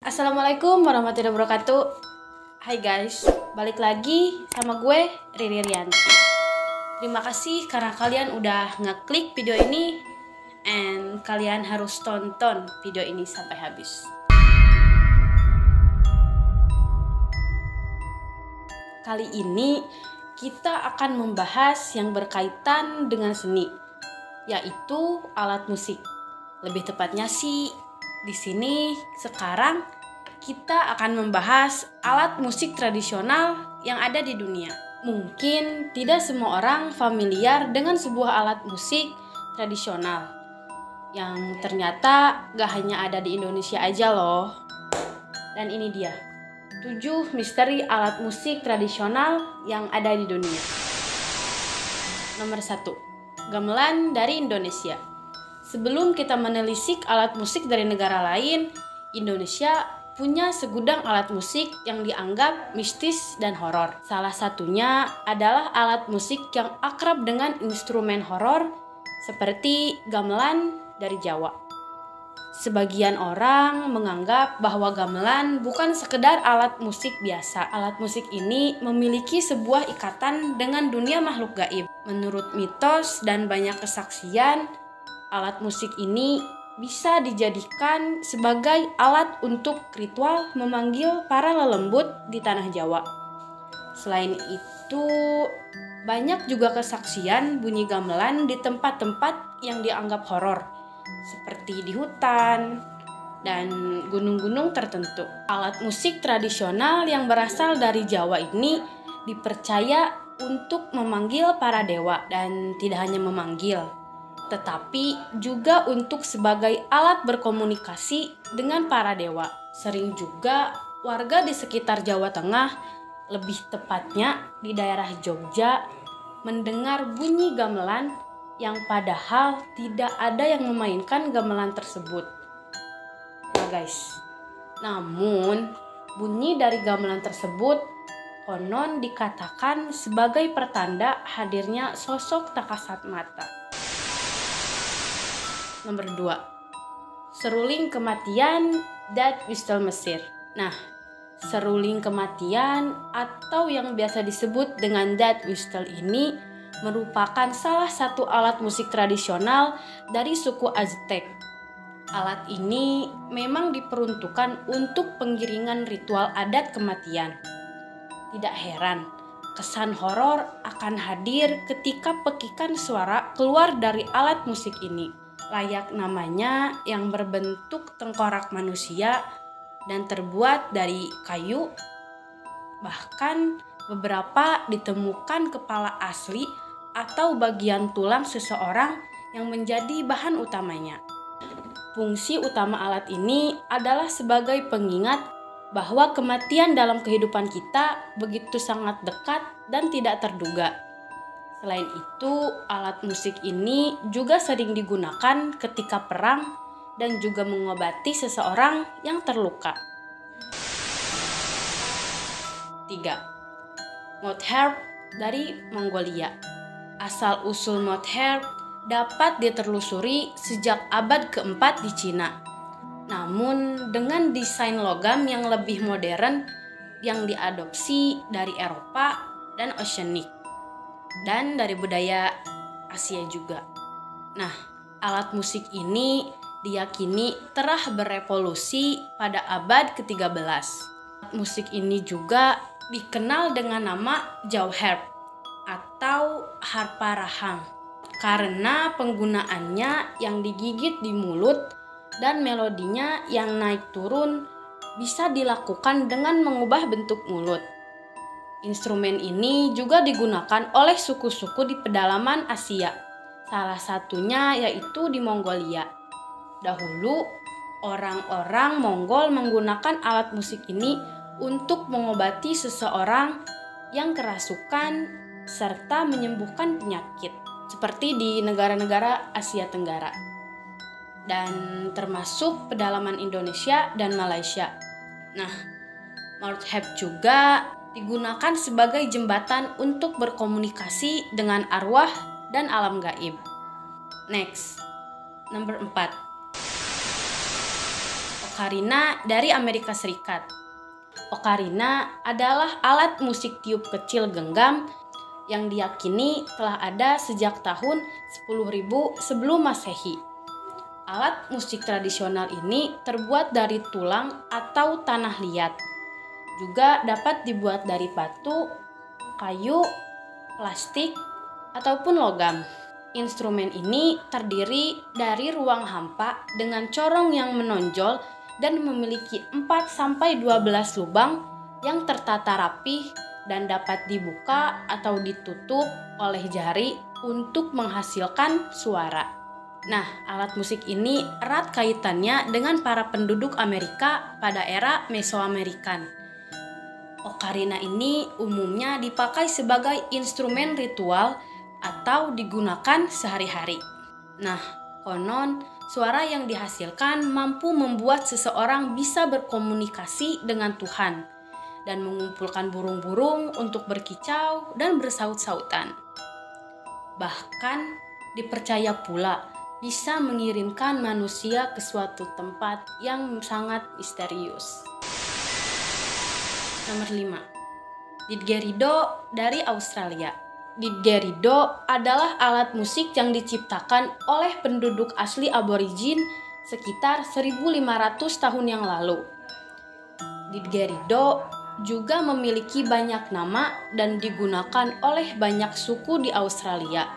Assalamualaikum warahmatullahi wabarakatuh. Hai guys, balik lagi sama gue Riri Rianti. Terima kasih karena kalian udah ngeklik video ini, and kalian harus tonton video ini sampai habis. Kali ini kita akan membahas yang berkaitan dengan seni, yaitu alat musik. Lebih tepatnya sih di sini sekarang kita akan membahas alat musik tradisional yang ada di dunia. Mungkin tidak semua orang familiar dengan sebuah alat musik tradisional yang ternyata gak hanya ada di Indonesia aja loh. Dan ini dia 7 misteri alat musik tradisional yang ada di dunia. Nomor 1, gamelan dari Indonesia. Sebelum kita menelisik alat musik dari negara lain, Indonesia punya segudang alat musik yang dianggap mistis dan horor. Salah satunya adalah alat musik yang akrab dengan instrumen horor seperti gamelan dari Jawa. Sebagian orang menganggap bahwa gamelan bukan sekedar alat musik biasa. Alat musik ini memiliki sebuah ikatan dengan dunia makhluk gaib. Menurut mitos dan banyak kesaksian, alat musik ini bisa dijadikan sebagai alat untuk ritual memanggil para lelembut di tanah Jawa. Selain itu, banyak juga kesaksian bunyi gamelan di tempat-tempat yang dianggap horor, seperti di hutan dan gunung-gunung tertentu. Alat musik tradisional yang berasal dari Jawa ini dipercaya untuk memanggil para dewa, dan tidak hanya memanggil, tetapi juga untuk sebagai alat berkomunikasi dengan para dewa. Sering juga warga di sekitar Jawa Tengah, lebih tepatnya di daerah Jogja, mendengar bunyi gamelan yang padahal tidak ada yang memainkan gamelan tersebut. Nah guys, namun bunyi dari gamelan tersebut konon dikatakan sebagai pertanda hadirnya sosok tak kasat mata. Nomor 2, seruling kematian Death Whistle Mesir. Nah, seruling kematian atau yang biasa disebut dengan Death Whistle ini merupakan salah satu alat musik tradisional dari suku Aztec. Alat ini memang diperuntukkan untuk penggiringan ritual adat kematian. Tidak heran, kesan horor akan hadir ketika pekikan suara keluar dari alat musik ini. Layak namanya yang berbentuk tengkorak manusia dan terbuat dari kayu. Bahkan beberapa ditemukan kepala asli atau bagian tulang seseorang yang menjadi bahan utamanya. Fungsi utama alat ini adalah sebagai pengingat bahwa kematian dalam kehidupan kita begitu sangat dekat dan tidak terduga. Selain itu, alat musik ini juga sering digunakan ketika perang dan juga mengobati seseorang yang terluka. 3. Mouth-harp dari Mongolia. Asal-usul mouth-harp dapat ditelusuri sejak abad keempat di Cina. Namun dengan desain logam yang lebih modern yang diadopsi dari Eropa dan Oceania, dan dari budaya Asia juga. Nah, alat musik ini diyakini telah berevolusi pada abad ke-13. Alat musik ini juga dikenal dengan nama Jauharp atau harpa rahang karena penggunaannya yang digigit di mulut dan melodinya yang naik turun bisa dilakukan dengan mengubah bentuk mulut. Instrumen ini juga digunakan oleh suku-suku di pedalaman Asia, salah satunya yaitu di Mongolia. Dahulu, orang-orang Mongol menggunakan alat musik ini untuk mengobati seseorang yang kerasukan serta menyembuhkan penyakit, seperti di negara-negara Asia Tenggara, dan termasuk pedalaman Indonesia dan Malaysia. Nah, mouth-harp juga digunakan sebagai jembatan untuk berkomunikasi dengan arwah dan alam gaib. Next, nomor 4. ocarina dari Amerika Serikat. Ocarina adalah alat musik tiup kecil genggam yang diyakini telah ada sejak tahun 10.000 sebelum Masehi. Alat musik tradisional ini terbuat dari tulang atau tanah liat. Juga dapat dibuat dari batu, kayu, plastik, ataupun logam. Instrumen ini terdiri dari ruang hampa dengan corong yang menonjol dan memiliki 4-12 lubang yang tertata rapih dan dapat dibuka atau ditutup oleh jari untuk menghasilkan suara. Nah, alat musik ini erat kaitannya dengan para penduduk Amerika pada era Mesoamerikan. Ocarina ini umumnya dipakai sebagai instrumen ritual atau digunakan sehari-hari. Nah, konon suara yang dihasilkan mampu membuat seseorang bisa berkomunikasi dengan Tuhan dan mengumpulkan burung-burung untuk berkicau dan bersaut-sautan. Bahkan dipercaya pula bisa mengirimkan manusia ke suatu tempat yang sangat misterius. Nomor 5. Didgeridoo dari Australia. Didgeridoo adalah alat musik yang diciptakan oleh penduduk asli aborigin sekitar 1.500 tahun yang lalu. Didgeridoo juga memiliki banyak nama dan digunakan oleh banyak suku di Australia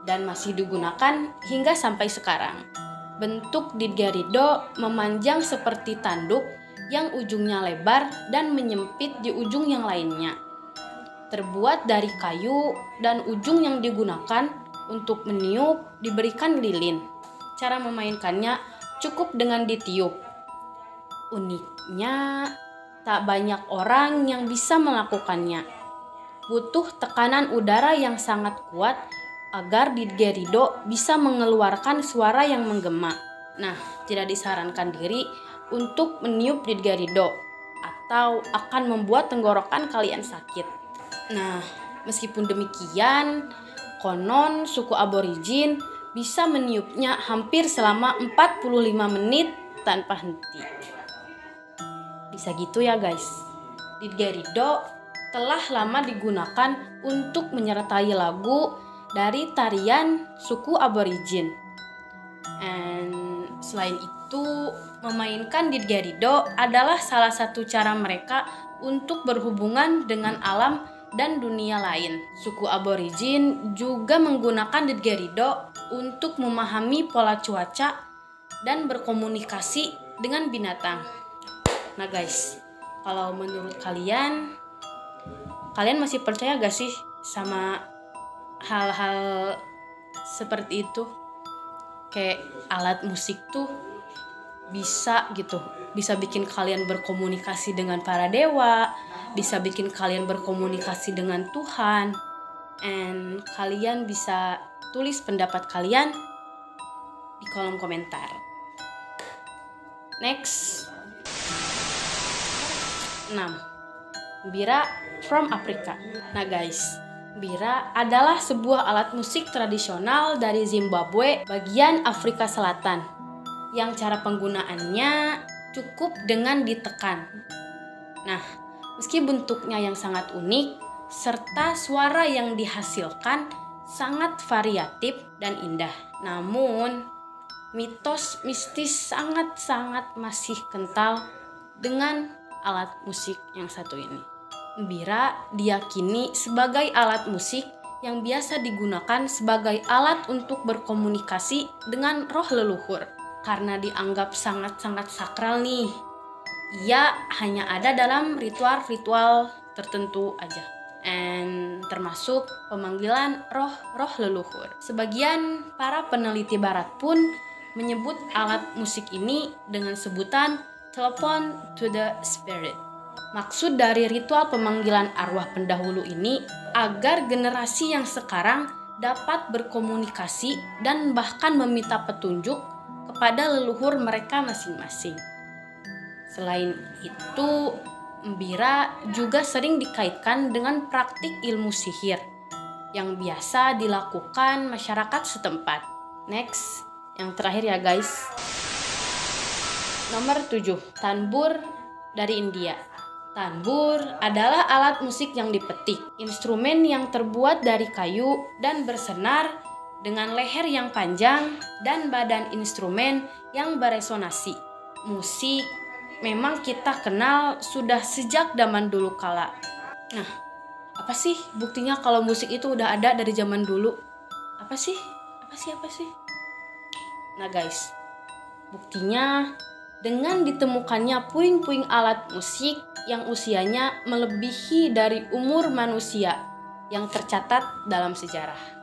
dan masih digunakan hingga sampai sekarang. Bentuk didgeridoo memanjang seperti tanduk yang ujungnya lebar dan menyempit di ujung yang lainnya. Terbuat dari kayu dan ujung yang digunakan untuk meniup diberikan lilin. Cara memainkannya cukup dengan ditiup. Uniknya, tak banyak orang yang bisa melakukannya. Butuh tekanan udara yang sangat kuat agar didgeridoo bisa mengeluarkan suara yang menggema. Nah, tidak disarankan diri untuk meniup didgeridoo atau akan membuat tenggorokan kalian sakit. Nah, meskipun demikian, konon suku aborigin bisa meniupnya hampir selama 45 menit tanpa henti. Bisa gitu ya guys. Didgeridoo telah lama digunakan untuk menyertai lagu dari tarian suku aborigin. And selain itu, memainkan didgeridoo adalah salah satu cara mereka untuk berhubungan dengan alam dan dunia lain. Suku aborigin juga menggunakan didgeridoo untuk memahami pola cuaca dan berkomunikasi dengan binatang. Nah guys, kalau menurut kalian masih percaya gak sih sama hal-hal seperti itu? Kayak alat musik tuh bisa bikin kalian berkomunikasi dengan para dewa, bisa bikin kalian berkomunikasi dengan Tuhan. And kalian bisa tulis pendapat kalian di kolom komentar. Next. 6. Bira from Afrika. Nah guys, bira adalah sebuah alat musik tradisional dari Zimbabwe, bagian Afrika Selatan, yang cara penggunaannya cukup dengan ditekan. Nah, meski bentuknya yang sangat unik, serta suara yang dihasilkan sangat variatif dan indah, namun mitos mistis sangat-sangat masih kental dengan alat musik yang satu ini. Bira diyakini sebagai alat musik yang biasa digunakan sebagai alat untuk berkomunikasi dengan roh leluhur. Karena dianggap sangat-sangat sakral nih, ia hanya ada dalam ritual-ritual tertentu aja. And termasuk pemanggilan roh-roh leluhur. Sebagian para peneliti barat pun menyebut alat musik ini dengan sebutan telepon to the spirit. Maksud dari ritual pemanggilan arwah pendahulu ini agar generasi yang sekarang dapat berkomunikasi dan bahkan meminta petunjuk kepada leluhur mereka masing-masing. Selain itu, bira juga sering dikaitkan dengan praktik ilmu sihir yang biasa dilakukan masyarakat setempat. Next, yang terakhir ya guys. Nomor 7, tanbur dari India. Tanbur adalah alat musik yang dipetik, instrumen yang terbuat dari kayu dan bersenar dengan leher yang panjang dan badan instrumen yang beresonansi. Musik memang kita kenal sudah sejak zaman dulu kala. Nah, apa sih buktinya kalau musik itu udah ada dari zaman dulu? Apa sih? Nah guys, buktinya dengan ditemukannya puing-puing alat musik yang usianya melebihi dari umur manusia yang tercatat dalam sejarah.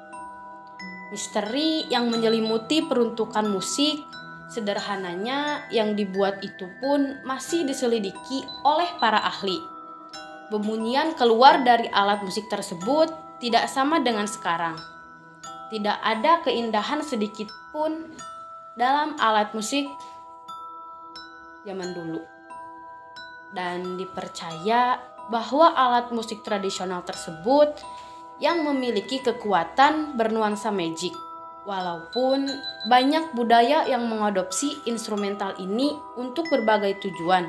Misteri yang menyelimuti peruntukan musik sederhananya yang dibuat itu pun masih diselidiki oleh para ahli. Bunyian keluar dari alat musik tersebut tidak sama dengan sekarang. Tidak ada keindahan sedikit pun dalam alat musik zaman dulu. Dan dipercaya bahwa alat musik tradisional tersebut yang memiliki kekuatan bernuansa magic. Walaupun banyak budaya yang mengadopsi instrumental ini untuk berbagai tujuan.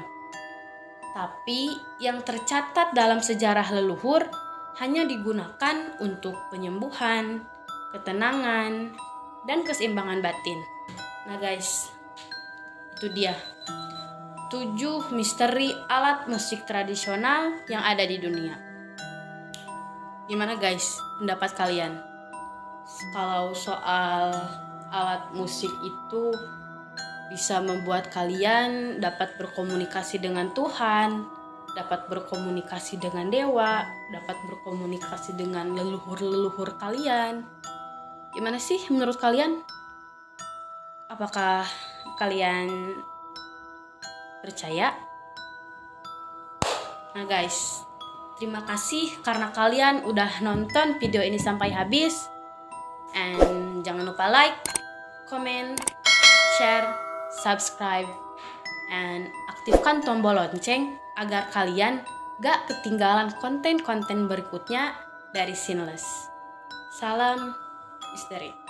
Tapi yang tercatat dalam sejarah leluhur hanya digunakan untuk penyembuhan, ketenangan, dan keseimbangan batin. Nah guys, itu dia 7 misteri alat musik tradisional yang ada di dunia. Gimana guys pendapat kalian? Kalau soal alat musik itu bisa membuat kalian dapat berkomunikasi dengan Tuhan, dapat berkomunikasi dengan dewa, dapat berkomunikasi dengan leluhur-leluhur kalian. Gimana sih menurut kalian? Apakah kalian percaya? Nah guys, terima kasih karena kalian udah nonton video ini sampai habis. And jangan lupa like, comment, share, subscribe, and aktifkan tombol lonceng agar kalian gak ketinggalan konten-konten berikutnya dari Sinless. Salam misteri.